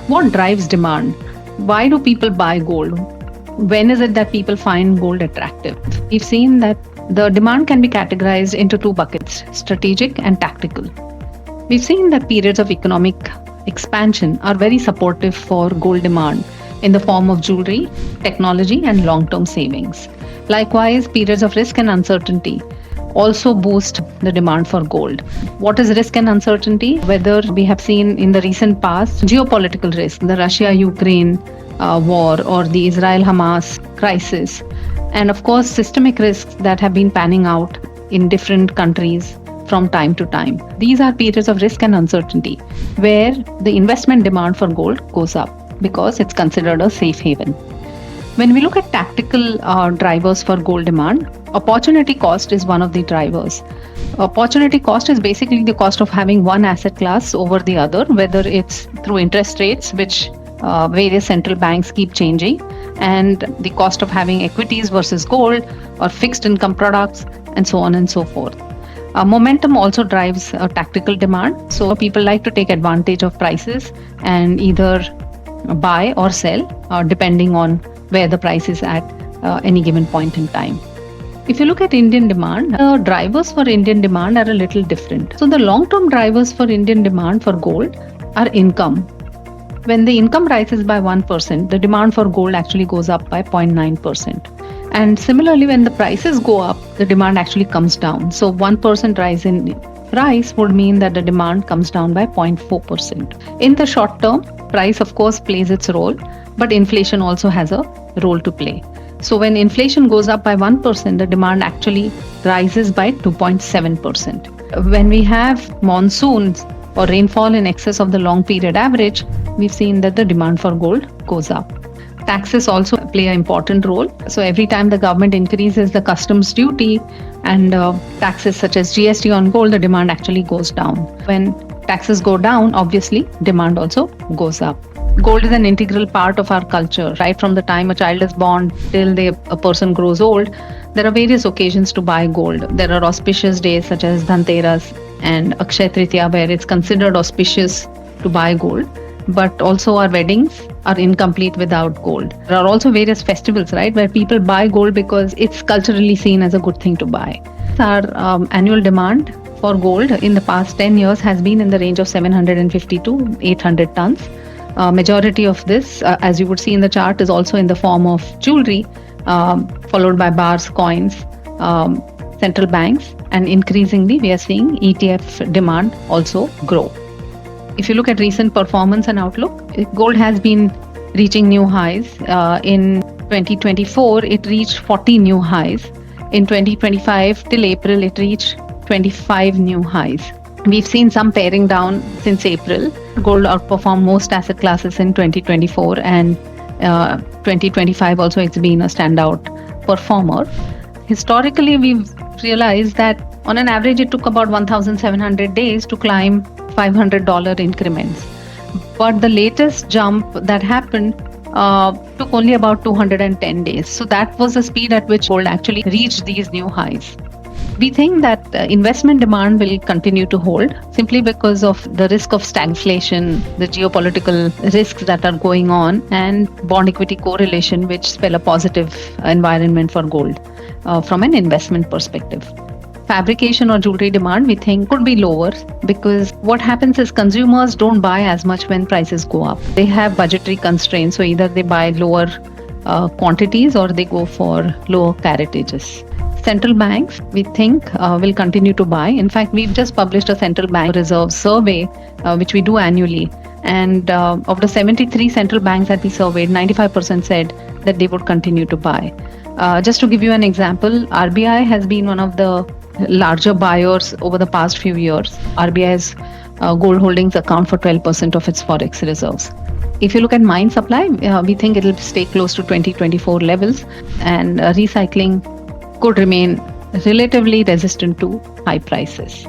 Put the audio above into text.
What drives demand? Why do people buy gold? When is it that people find gold attractive? We've seen that the demand can be categorized into two buckets, strategic and tactical. We've seen that periods of economic expansion are very supportive for gold demand in the form of jewelry, technology, and long term savings. Likewise, periods of risk and uncertainty also boost the demand for gold. What is risk and uncertainty? Whether we have seen in the recent past geopolitical risk, the Russia Ukraine war or the Israel Hamas crisis, and of course, systemic risks that have been panning out in different countries from time to time. These are periods of risk and uncertainty where the investment demand for gold goes up because it's considered a safe haven. When we look at tactical drivers for gold demand, opportunity cost is one of the drivers. Opportunity cost is basically the cost of having one asset class over the other, whether it's through interest rates, which various central banks keep changing, and the cost of having equities versus gold or fixed income products, and so on and so forth. Momentum also drives tactical demand. So people like to take advantage of prices and either buy or sell depending on where the price is at any given point in time. If you look at Indian demand, the drivers for Indian demand are a little different. So the long-term drivers for Indian demand for gold are income. When the income rises by 1%, the demand for gold actually goes up by 0.9%. And similarly, when the prices go up, the demand actually comes down. So 1% rise in price would mean that the demand comes down by 0.4%. In the short term, price of course plays its role, but inflation also has a role to play. So when inflation goes up by 1%, the demand actually rises by 2.7%. When we have monsoons or rainfall in excess of the long period average, we've seen that the demand for gold goes up. Taxes also play an important role. So every time the government increases the customs duty and taxes such as GST on gold, the demand actually goes down. When taxes go down, obviously demand also goes up. Gold is an integral part of our culture. Right from the time a child is born till a person grows old, there are various occasions to buy gold. There are auspicious days such as Dhanteras and Akshaya Tritiya where it's considered auspicious to buy gold. But also our weddings are incomplete without gold. There are also various festivals, right, where people buy gold because it's culturally seen as a good thing to buy. Our annual demand for gold in the past 10 years has been in the range of 750 to 800 tons. Majority of this, as you would see in the chart, is also in the form of jewelry, followed by bars, coins, central banks, and increasingly we are seeing ETF demand also grow. If you look at recent performance and outlook, gold has been reaching new highs. In 2024, it reached 40 new highs. In 2025, till April, it reached 25 new highs. We've seen some paring down since April. Gold outperformed most asset classes in 2024 and 2025 also it's been a standout performer. Historically, we've realized that on an average, it took about 1,700 days to climb $500 increments. But the latest jump that happened took only about 210 days. So that was the speed at which gold actually reached these new highs. We think that investment demand will continue to hold simply because of the risk of stagflation, the geopolitical risks that are going on, and bond equity correlation, which spell a positive environment for gold from an investment perspective. Fabrication or jewelry demand, we think, could be lower because what happens is consumers don't buy as much when prices go up. They have budgetary constraints, so either they buy lower quantities or they go for lower caratages. Central banks, we think, will continue to buy. In fact, we've just published a central bank reserve survey, which we do annually. And of the 73 central banks that we surveyed, 95% said that they would continue to buy. Just to give you an example, RBI has been one of the larger buyers over the past few years. RBI's gold holdings account for 12% of its forex reserves. If you look at mine supply, we think it will stay close to 2024 levels, and recycling could remain relatively resistant to high prices.